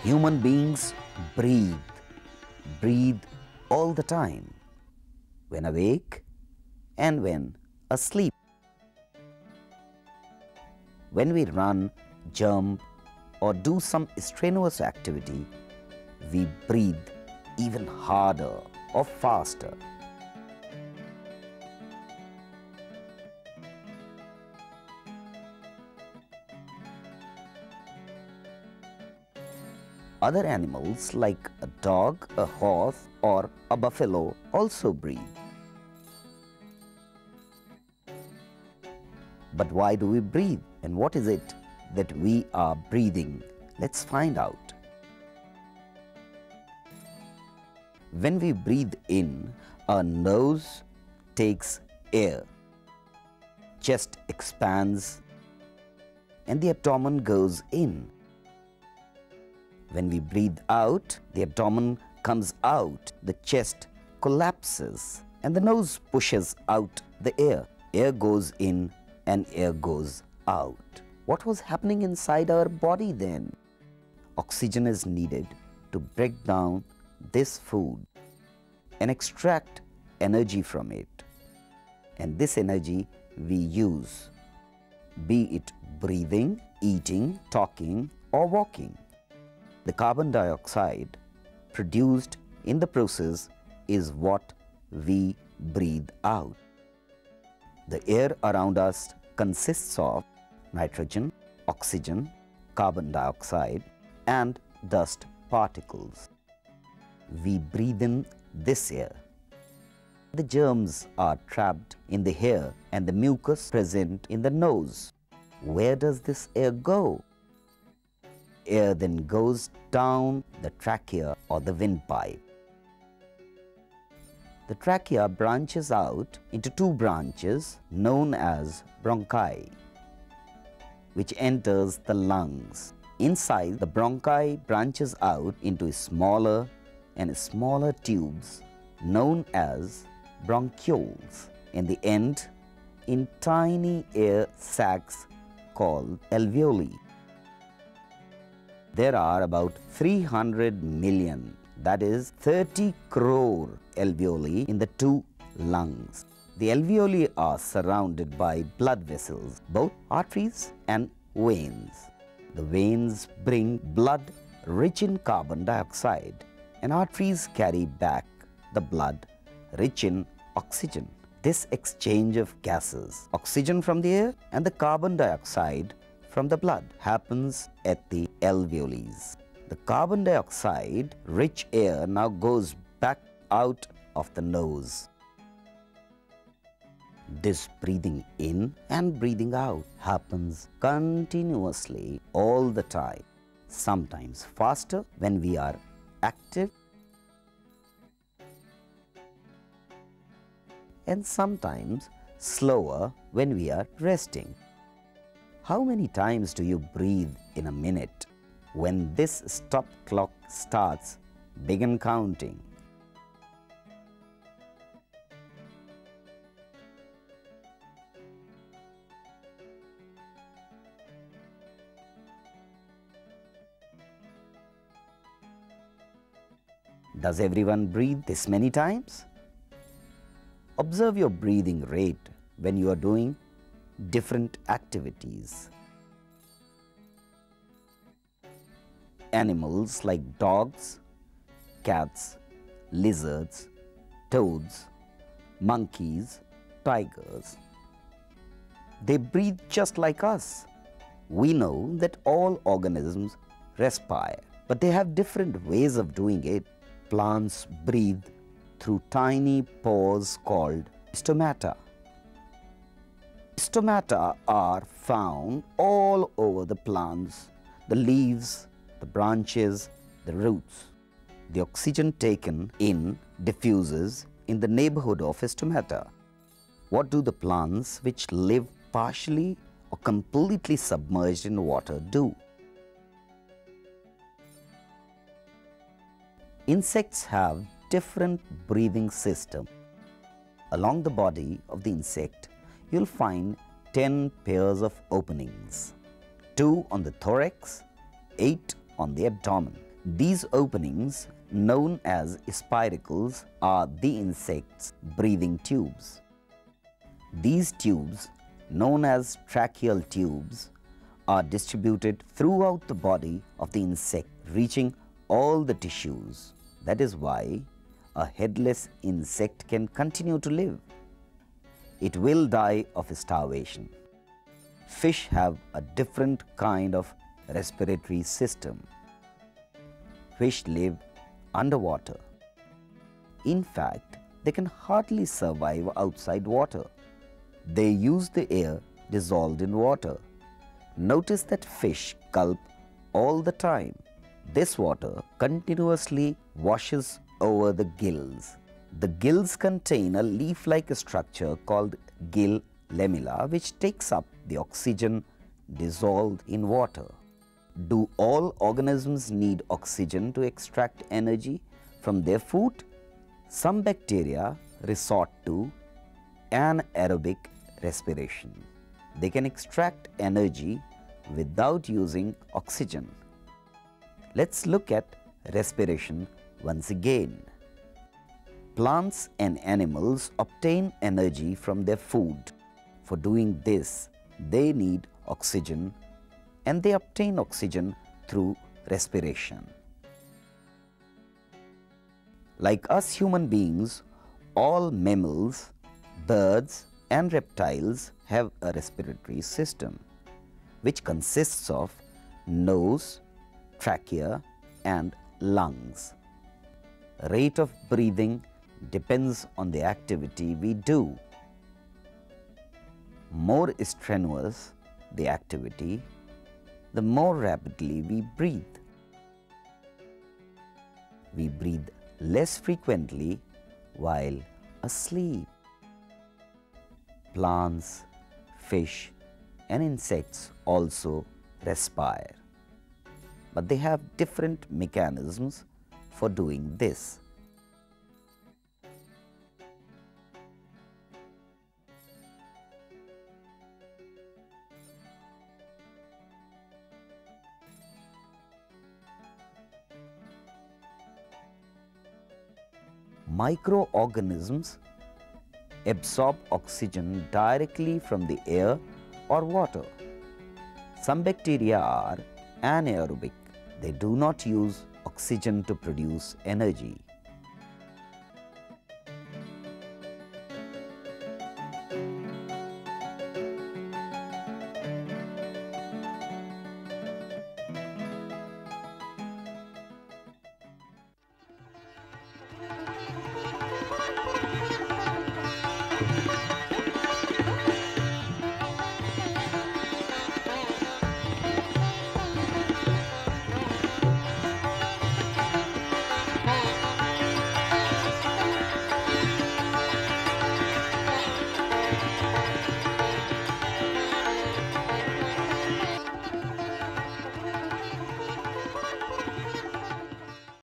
Human beings breathe all the time, when awake and when asleep. When we run, jump, or do some strenuous activity, we breathe even harder or faster. Other animals like a dog, a horse, or a buffalo also breathe. But why do we breathe? And what is it that we are breathing? Let's find out. When we breathe in, our nose takes air, chest expands, and the abdomen goes in. When we breathe out, the abdomen comes out, the chest collapses, and the nose pushes out the air. Air goes in and air goes out. What was happening inside our body then? Oxygen is needed to break down this food and extract energy from it. And this energy we use, be it breathing, eating, talking, or walking. The carbon dioxide produced in the process is what we breathe out. The air around us consists of nitrogen, oxygen, carbon dioxide, and dust particles. We breathe in this air. The germs are trapped in the hair and the mucus present in the nose. Where does this air go? Air then goes down the trachea or the windpipe. The trachea branches out into two branches known as bronchi, which enters the lungs. Inside, the bronchi branches out into smaller and smaller tubes known as bronchioles, and they end in tiny air sacs called alveoli. There are about 300 million, that is 30 crore alveoli in the two lungs. The alveoli are surrounded by blood vessels, both arteries and veins. The veins bring blood rich in carbon dioxide, and arteries carry back the blood rich in oxygen. This exchange of gases, oxygen from the air and the carbon dioxide from the blood, happens at the alveoles. The carbon dioxide rich air now goes back out of the nose. This breathing in and breathing out happens continuously all the time, sometimes faster when we are active and sometimes slower when we are resting. How many times do you breathe in a minute? When this stop clock starts, begin counting. Does everyone breathe this many times? Observe your breathing rate when you are doing different activities. Animals like dogs, cats, lizards, toads, monkeys, tigers, they breathe just like us. We know that all organisms respire, but they have different ways of doing it. Plants breathe through tiny pores called stomata. Stomata are found all over the plants, the leaves, the branches, the roots. The oxygen taken in diffuses in the neighborhood of stomata. What do the plants which live partially or completely submerged in water do? Insects have different breathing system. Along the body of the insect, you'll find 10 pairs of openings, 2 on the thorax, 8 on the abdomen. These openings, known as spiracles, are the insect's breathing tubes. These tubes, known as tracheal tubes, are distributed throughout the body of the insect, reaching all the tissues. That is why a headless insect can continue to live. It will die of starvation. Fish have a different kind of respiratory system. Fish live underwater. In fact, they can hardly survive outside water. They use the air dissolved in water. Notice that fish gulp all the time. This water continuously washes over the gills. The gills contain a leaf-like structure called gill lamella, which takes up the oxygen dissolved in water. Do all organisms need oxygen to extract energy from their food? Some bacteria resort to anaerobic respiration. They can extract energy without using oxygen. Let's look at respiration once again. Plants and animals obtain energy from their food. For doing this, they need oxygen, and they obtain oxygen through respiration. Like us human beings, all mammals, birds, and reptiles have a respiratory system, which consists of nose, trachea, and lungs. Rate of breathing depends on the activity we do. More strenuous the activity, the more rapidly we breathe. We breathe less frequently while asleep. Plants, fish, and insects also respire, but they have different mechanisms for doing this. Microorganisms absorb oxygen directly from the air or water. Some bacteria are anaerobic. They do not use oxygen to produce energy.